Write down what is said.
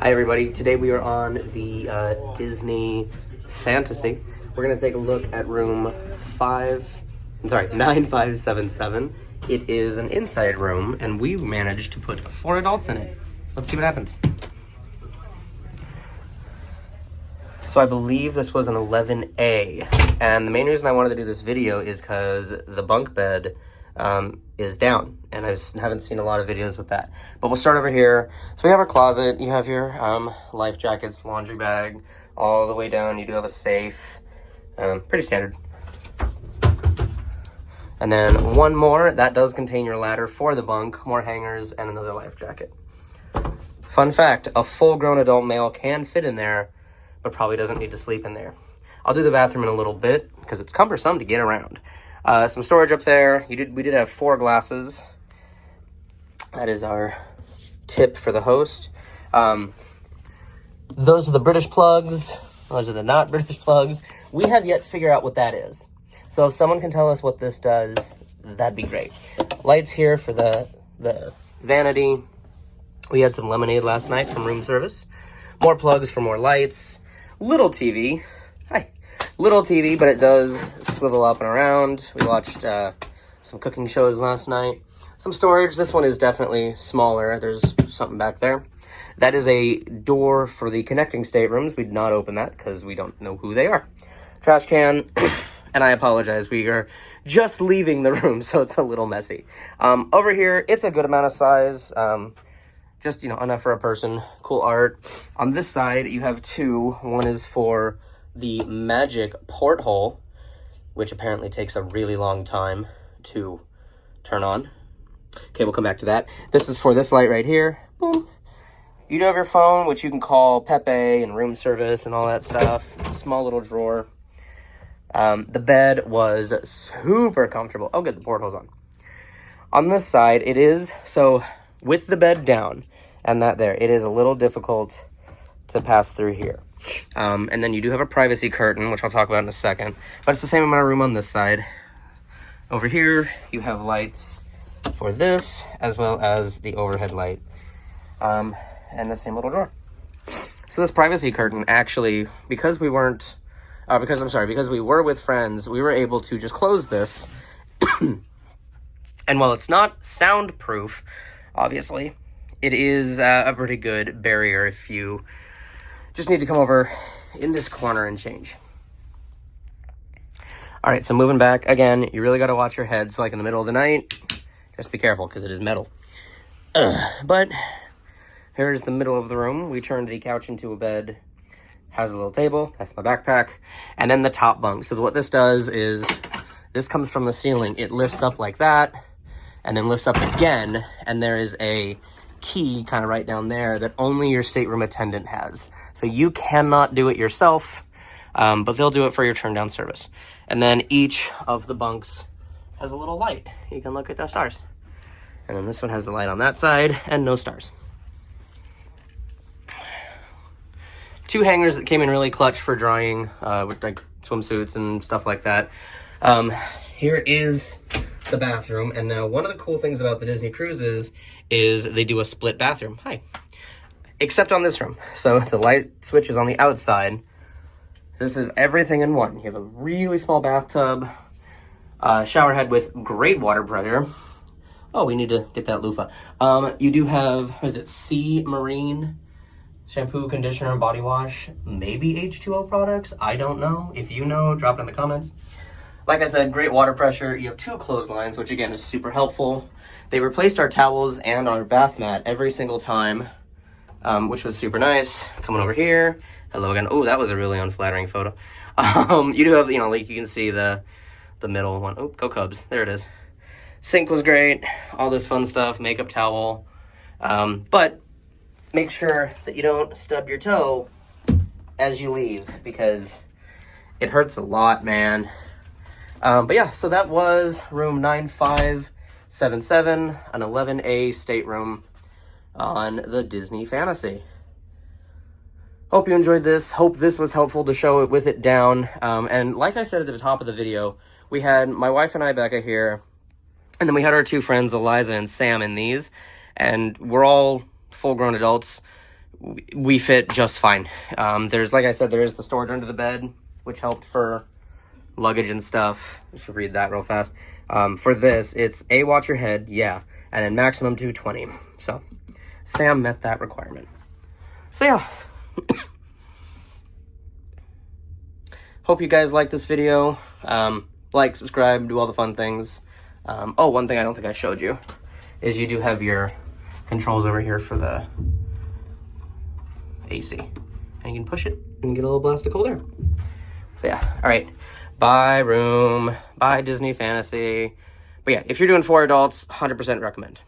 Hi everybody, today we are on the Disney Fantasy. We're going to take a look at room 9577. It is an inside room and we managed to put 4 adults in it. Let's see what happened. So I believe this was an 11A, and the main reason I wanted to do this video is because the bunk bed is down, and I just haven't seen a lot of videos with that. But we'll start over here. So we have our closet. You have your life jackets, laundry bag, all the way down. You do have a safe, pretty standard. And then one more, that does contain your ladder for the bunk, more hangers, and another life jacket. Fun fact, a full-grown adult male can fit in there, but probably doesn't need to sleep in there. I'll do the bathroom in a little bit, because it's cumbersome to get around. Some storage up there. We did have 4 glasses. That is our tip for the host. Those are the British plugs. Those are the not British plugs. We have yet to figure out what that is. So if someone can tell us what this does, that'd be great. Lights here for the vanity. We had some lemonade last night from room service. More plugs for more lights. Little TV. Hi. Little TV, but it does swivel up and around. We watched some cooking shows last night. Some storage. This one is definitely smaller. There's something back there. That is a door for the connecting staterooms. We did not open that because we don't know who they are. Trash can. And I apologize. We are just leaving the room, so it's a little messy. Over here, it's a good amount of size. Just, enough for a person. Cool art. On this side, you have 2. One is for the magic porthole, which apparently takes a really long time to turn on. Okay, we'll come back to that. This is for this light right here. Boom. You do have your phone, which you can call Pepe and room service and all that stuff. Small little drawer. The bed was super comfortable. Oh, good, the porthole's on. On this side, it is, so with the bed down and that there, it is a little difficult to pass through here. And then you do have a privacy curtain, which I'll talk about in a second. But it's the same amount of room on this side. Over here, you have lights for this, as well as the overhead light. And the same little drawer. So this privacy curtain, actually, because we were with friends, we were able to just close this. And while it's not soundproof, obviously, it is a pretty good barrier if you just need to come over in this corner and change. All right, so moving back, again, you really got to watch your head. So like in the middle of the night, just be careful because it is metal. But here's the middle of the room. We turned the couch into a bed. Has a little table. That's my backpack. And then the top bunk. So what this does is, this comes from the ceiling. It lifts up like that, and then lifts up again, and there is a key kind of right down there that only your stateroom attendant has. So you cannot do it yourself, but they'll do it for your turn down service. And then each of the bunks has a little light. You can look at the stars. And then this one has the light on that side and no stars. 2 hangers that came in really clutch for drying, with like swimsuits and stuff like that. Here is the bathroom, and now one of the cool things about the Disney cruises is they do a split bathroom. Hi. Except on this room. So the light switch is on the outside. This is everything in one. You have a really small bathtub, shower head with great water pressure. Oh, we need to get that loofah. You do have, what is it, Sea Marine shampoo, conditioner, and body wash. Maybe H2O products. I don't know. If you know, drop it in the comments. Like I said, great water pressure. You have 2 clotheslines, which again is super helpful. They replaced our towels and our bath mat every single time, which was super nice. Coming over here. Hello again. Oh, that was a really unflattering photo. You do have, like you can see the middle one. Oh, go Cubs. There it is. Sink was great. All this fun stuff. Makeup towel. But make sure that you don't stub your toe as you leave, because it hurts a lot, man. But yeah, so that was room 9577, an 11A stateroom on the Disney Fantasy. Hope you enjoyed this. Hope this was helpful to show it with it down. And like I said at the top of the video, we had my wife and I, Becca, here, and then we had our 2 friends, Eliza and Sam, in these, and we're all full-grown adults. we fit just fine. There's, like I said, there is the storage under the bed, which helped for luggage and stuff. I should read that real fast. For this, it's A, watch your head, yeah, and then maximum 220. So Sam met that requirement. So yeah. Hope you guys like this video. Like, subscribe, do all the fun things. Oh, one thing I don't think I showed you is you do have your controls over here for the AC. And you can push it and get a little blast of cold air. So yeah, all right. Bye, room. Bye, Disney Fantasy. But yeah, if you're doing 4 adults, 100% recommend.